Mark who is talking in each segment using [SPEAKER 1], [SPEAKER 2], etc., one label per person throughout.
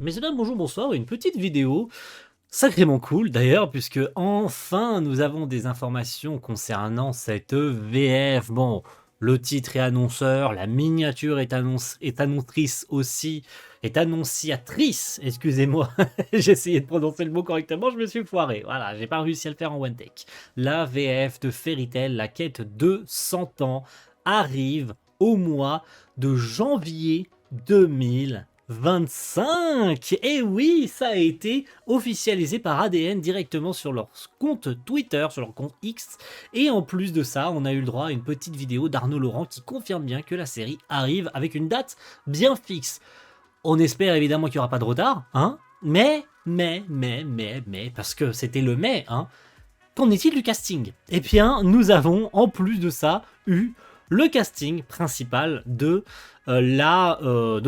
[SPEAKER 1] Messieurs, dames, bonjour, bonsoir, une petite vidéo sacrément cool d'ailleurs, puisque enfin nous avons des informations concernant cette VF. Bon, le titre est annonceur, la miniature est annontrice aussi, est annonciatrice, excusez-moi, j'ai essayé de prononcer le mot correctement, je me suis foiré, voilà, j'ai pas réussi à le faire en one take. La VF de Fairy Tail, la quête de 100 ans, arrive au mois de janvier 2025. Et oui, ça a été officialisé par ADN directement sur leur compte Twitter, sur leur compte X. Et en plus de ça, on a eu le droit à une petite vidéo d'Arnaud Laurent qui confirme bien que la série arrive avec une date bien fixe. On espère évidemment qu'il n'y aura pas de retard, hein, mais, parce que c'était le mai, hein. Qu'en est-il du casting? Eh bien, nous avons en plus de ça eu le casting principal de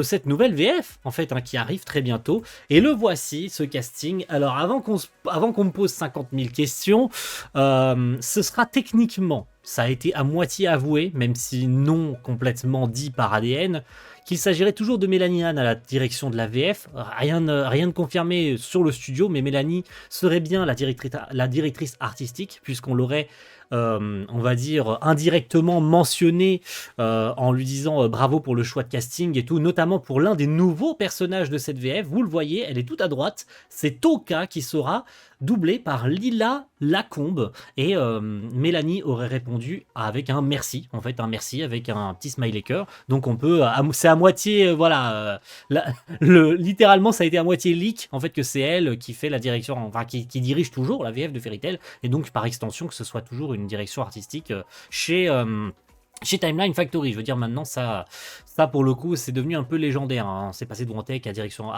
[SPEAKER 1] cette nouvelle VF, en fait, hein, qui arrive très bientôt. Et le voici, ce casting. Alors, avant qu'on me pose 50 000 questions, ce sera techniquement, ça a été à moitié avoué, même si non complètement dit par ADN, qu'il s'agirait toujours de Mélanie Anne à la direction de la VF. Rien de confirmé sur le studio, mais Mélanie serait bien la directrice artistique, puisqu'on l'aurait, on va dire, indirectement mentionné en lui disant bravo pour le choix de casting et tout, notamment pour l'un des nouveaux personnages de cette VF. Vous le voyez, elle est tout à droite. C'est Toka qui sera doublé par Lila Lacombe. Et Mélanie aurait répondu avec un merci, en fait, un merci avec un petit smiley cœur. Donc on peut, c'est à moitié, voilà, littéralement ça a été à moitié leak, en fait, que c'est elle qui fait la direction, enfin qui dirige toujours la VF de Fairy Tail, et donc par extension que ce soit toujours une direction artistique chez Timeline Factory. Je veux dire, maintenant, ça pour le coup, c'est devenu un peu légendaire, hein. C'est passé de Wantech à direction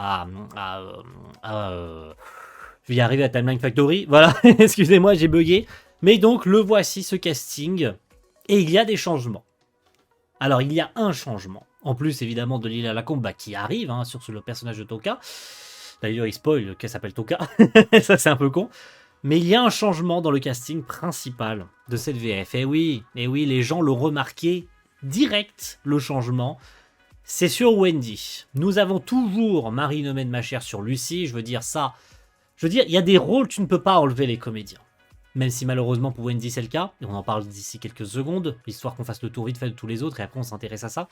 [SPEAKER 1] je vais y arriver à Timeline Factory. Voilà, excusez-moi, j'ai bugué. Mais donc, le voici, ce casting. Et il y a des changements. Alors, il y a un changement. En plus, évidemment, de Lila Lacombe, qui arrive, hein, sur le personnage de Toka. D'ailleurs, il spoil qu'elle s'appelle Toka. Ça, c'est un peu con. Mais il y a un changement dans le casting principal de cette VF. Et oui, les gens l'ont remarqué direct, le changement. C'est sur Wendy. Nous avons toujours Marie Nomen Machère sur Lucie. Je veux dire, il y a des rôles, tu ne peux pas enlever les comédiens. Même si malheureusement pour Wendy c'est le cas, et on en parle d'ici quelques secondes, histoire qu'on fasse le tour vite fait de tous les autres, et après on s'intéresse à ça.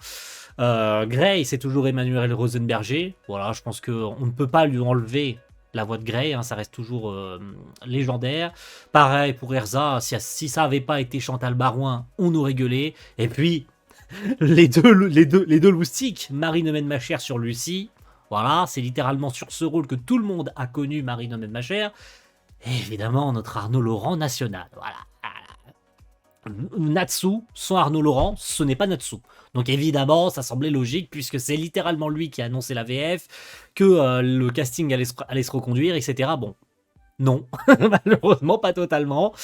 [SPEAKER 1] Grey, c'est toujours Emmanuel Rosenberger. Voilà, je pense qu'on ne peut pas lui enlever la voix de Grey, hein, ça reste toujours légendaire. Pareil pour Erza, si ça n'avait pas été Chantal Barouin, on aurait gueulé. Et puis, les deux loustiques, Marie Nomen Machère sur Lucie. Voilà, c'est littéralement sur ce rôle que tout le monde a connu Marie Nomen Machère. Et évidemment, notre Arnaud Laurent national. Voilà. Natsu, sans Arnaud Laurent, ce n'est pas Natsu. Donc évidemment, ça semblait logique, puisque c'est littéralement lui qui a annoncé la VF, que le casting allait se reconduire, etc. Bon, non, malheureusement pas totalement.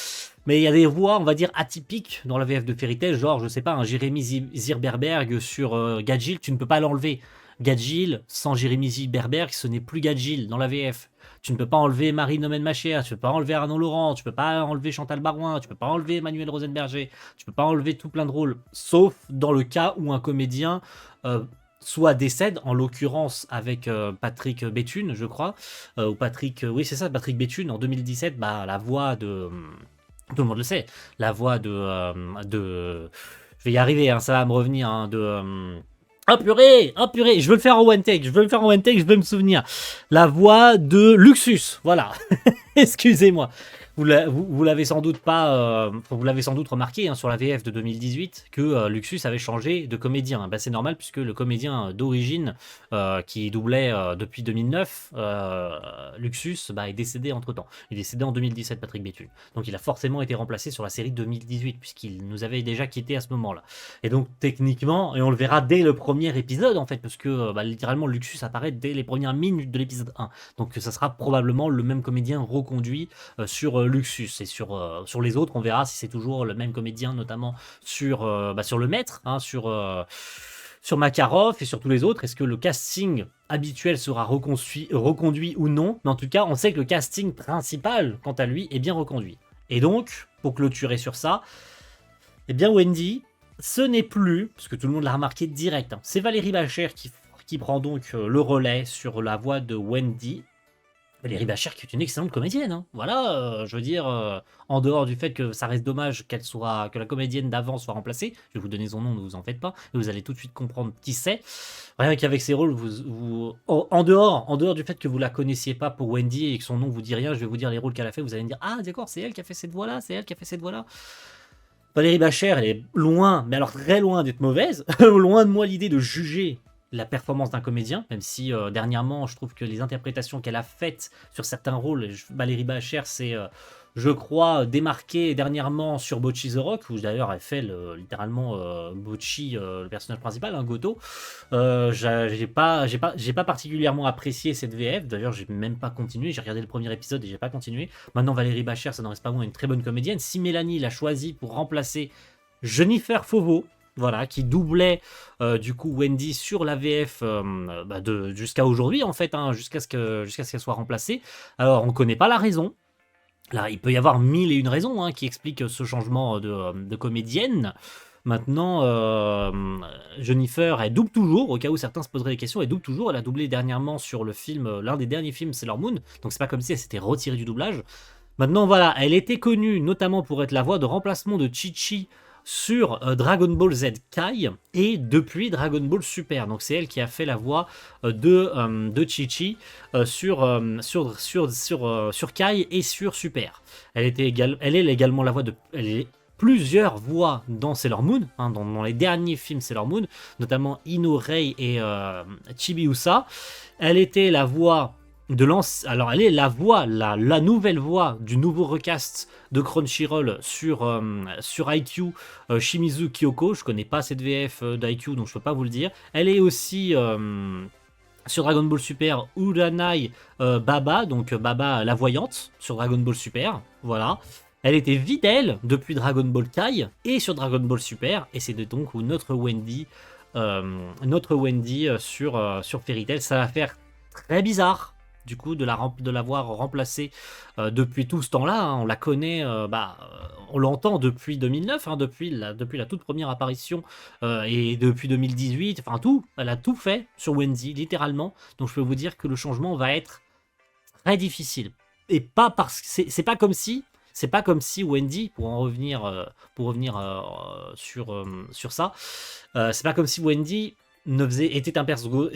[SPEAKER 1] Mais il y a des voix, on va dire, atypiques dans la VF de Fairy Tail, genre, je sais pas, un Jérémy Zirberberg sur Gadjil, tu ne peux pas l'enlever. Gadjil, sans Jérémy Zirberberg, ce n'est plus Gadjil dans la VF. Tu ne peux pas enlever Marie Nomen Machère, tu ne peux pas enlever Arnaud Laurent, tu ne peux pas enlever Chantal Barouin, tu ne peux pas enlever Emmanuel Rosenberger, tu ne peux pas enlever tout plein de rôles, sauf dans le cas où un comédien soit décède, en l'occurrence avec Patrick Béthune, je crois, ou Patrick, oui c'est ça, Patrick Béthune, en 2017, la voix de... tout le monde le sait, la voix de je vais y arriver, hein, ça va me revenir, hein, ah purée, je veux le faire en one take, je veux me souvenir. La voix de Luxus, voilà. Excusez-moi. Vous l'avez sans doute remarqué, hein, sur la VF de 2018 que Luxus avait changé de comédien. C'est normal, puisque le comédien d'origine qui doublait depuis 2009, Luxus, est décédé entre temps. Il est décédé en 2017, Patrick Béthune. Donc il a forcément été remplacé sur la série 2018, puisqu'il nous avait déjà quitté à ce moment-là. Et donc techniquement, et on le verra dès le premier épisode en fait, parce que littéralement Luxus apparaît dès les premières minutes de l'épisode 1. Donc ça sera probablement le même comédien reconduit sur Luxus, et sur les autres on verra si c'est toujours le même comédien, notamment sur le maître, hein, sur Makarov et sur tous les autres. Est-ce que le casting habituel sera reconduit ou non? Mais en tout cas on sait que le casting principal quant à lui est bien reconduit. Et donc pour clôturer sur ça, eh bien Wendy, ce n'est plus, parce que tout le monde l'a remarqué direct, hein, c'est Valérie Bachère qui qui prend donc le relais sur la voix de Wendy. Valérie Bachert qui est une excellente comédienne, hein. Voilà, je veux dire, en dehors du fait que ça reste dommage que la comédienne d'avant soit remplacée, je vais vous donner son nom, ne vous en faites pas, et vous allez tout de suite comprendre qui c'est. Rien qu'avec ses rôles, en dehors du fait que vous la connaissiez pas pour Wendy et que son nom vous dit rien, je vais vous dire les rôles qu'elle a fait, vous allez me dire, ah d'accord, c'est elle qui a fait cette voix-là, c'est elle qui a fait cette voix-là. Valérie Bachert, elle est loin, mais alors très loin d'être mauvaise, loin de moi l'idée de juger la performance d'un comédien, même si dernièrement, je trouve que les interprétations qu'elle a faites sur certains rôles, Valérie Bachert s'est, je crois, démarquée dernièrement sur Bocchi the Rock, où d'ailleurs elle fait littéralement Bocchi, le personnage principal, hein, Goto. J'ai pas particulièrement apprécié cette VF, d'ailleurs j'ai même pas continué, j'ai regardé le premier épisode et j'ai pas continué. Maintenant Valérie Bachert, ça n'en reste pas moins une très bonne comédienne. Si Mélanie l'a choisie pour remplacer Jennifer Fauveau, voilà, qui doublait du coup Wendy sur la VF jusqu'à aujourd'hui en fait, hein, jusqu'à ce qu'elle soit remplacée. Alors on connaît pas la raison. Là, il peut y avoir mille et une raisons qui expliquent ce changement de comédienne. Maintenant, Jennifer, elle double toujours, au cas où certains se poseraient des questions, elle double toujours. Elle a doublé dernièrement sur le film, l'un des derniers films Sailor Moon, donc c'est pas comme si elle s'était retirée du doublage. Maintenant, voilà, elle était connue notamment pour être la voix de remplacement de Chi-Chi sur Dragon Ball Z Kai et depuis Dragon Ball Super. Donc c'est elle qui a fait la voix de Chi-Chi sur Kai et sur Super. Elle est également la voix de plusieurs voix dans Sailor Moon, hein, dans les derniers films Sailor Moon, notamment Ino Rei et Chibiusa. Elle était la voix alors elle est la voix, la nouvelle voix du nouveau recast de Crunchyroll sur IQ, Shimizu Kyoko. Je connais pas cette VF d'IQ, donc je peux pas vous le dire. Elle est aussi sur Dragon Ball Super Uranai Baba, donc Baba la voyante sur Dragon Ball Super. Voilà. Elle était Videl depuis Dragon Ball Kai et sur Dragon Ball Super, et c'est donc notre Wendy sur Fairy Tail. Ça va faire très bizarre du coup de l'avoir remplacée depuis tout ce temps-là, hein. On la connaît, on l'entend depuis 2009, hein, depuis la toute première apparition et depuis 2018, enfin tout, elle a tout fait sur Wendy littéralement. Donc je peux vous dire que le changement va être très difficile, et pas parce que c'est pas comme si Wendy, pour revenir sur ça, c'est pas comme si Wendy était un perso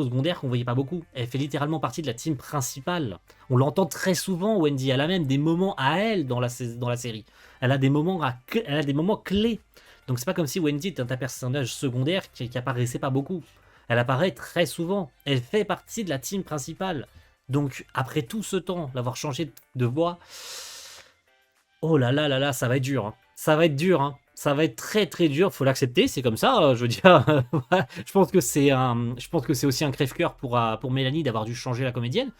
[SPEAKER 1] secondaire qu'on voyait pas beaucoup. Elle fait littéralement partie de la team principale. On l'entend très souvent, Wendy. Elle a même des moments à elle dans la série. Elle a des moments clés. Donc c'est pas comme si Wendy était un personnage secondaire qui apparaissait pas beaucoup. Elle apparaît très souvent. Elle fait partie de la team principale. Donc après tout ce temps, l'avoir changé de voix, oh là là là là, ça va être dur, hein. Ça va être dur, hein. Ça va être très très dur, faut l'accepter, c'est comme ça, je veux dire. Je pense que c'est aussi un crève-cœur pour Mélanie d'avoir dû changer la comédienne.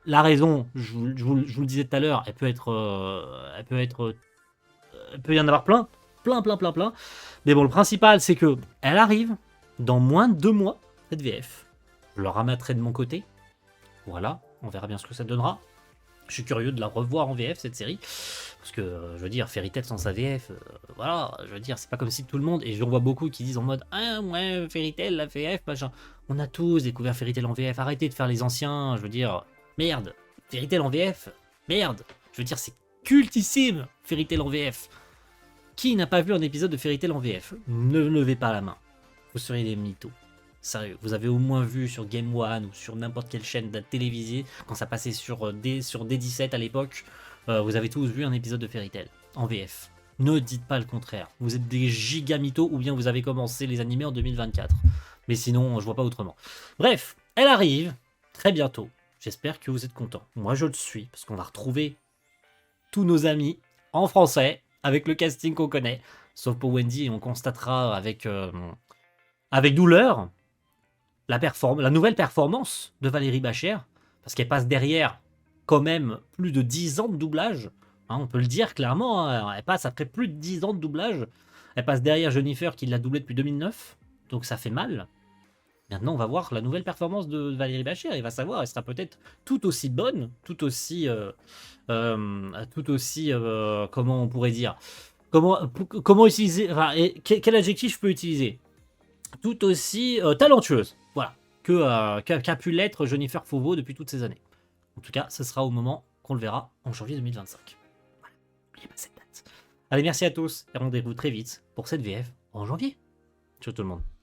[SPEAKER 1] La raison, je vous le disais tout à l'heure, elle peut y en avoir plein. Mais bon, le principal, c'est que elle arrive dans moins de 2 mois, cette VF. Je le ramasserai de mon côté. Voilà, on verra bien ce que ça donnera. Je suis curieux de la revoir en VF, cette série. Parce que, je veux dire, Fairy Tail sans sa VF, voilà, je veux dire, c'est pas comme si tout le monde, et j'en vois beaucoup qui disent en mode, ah ouais, Fairy Tail, la VF, machin. On a tous découvert Fairy Tail en VF, arrêtez de faire les anciens, je veux dire, merde, Fairy Tail en VF, merde, je veux dire, c'est cultissime, Fairy Tail en VF. Qui n'a pas vu un épisode de Fairy Tail en VF? Ne levez pas la main, vous seriez des mythos. Sérieux, vous avez au moins vu sur Game One ou sur n'importe quelle chaîne télévisée, quand ça passait sur D17 à l'époque, vous avez tous vu un épisode de Fairy Tail en VF. Ne dites pas le contraire. Vous êtes des giga mythos ou bien vous avez commencé les animés en 2024. Mais sinon, je vois pas autrement. Bref, elle arrive très bientôt. J'espère que vous êtes contents. Moi, je le suis, parce qu'on va retrouver tous nos amis en français, avec le casting qu'on connaît. Sauf pour Wendy, et on constatera avec douleur la nouvelle performance de Valérie Bachert, parce qu'elle passe derrière quand même plus de 10 ans de doublage, hein, on peut le dire clairement, hein, elle passe après plus de 10 ans de doublage, elle passe derrière Jennifer qui l'a doublé depuis 2009, donc ça fait mal. Maintenant on va voir la nouvelle performance de Valérie Bachert, et va savoir, elle sera peut-être tout aussi bonne, tout aussi comment on pourrait dire, comment utiliser, enfin, quel adjectif je peux utiliser, tout aussi talentueuse. Voilà, qu'a pu l'être Jennifer Fauveau depuis toutes ces années. En tout cas, ce sera au moment qu'on le verra en janvier 2025. Voilà, n'oubliez pas cette date. Allez, merci à tous et rendez-vous très vite pour cette VF en janvier. Ciao tout le monde.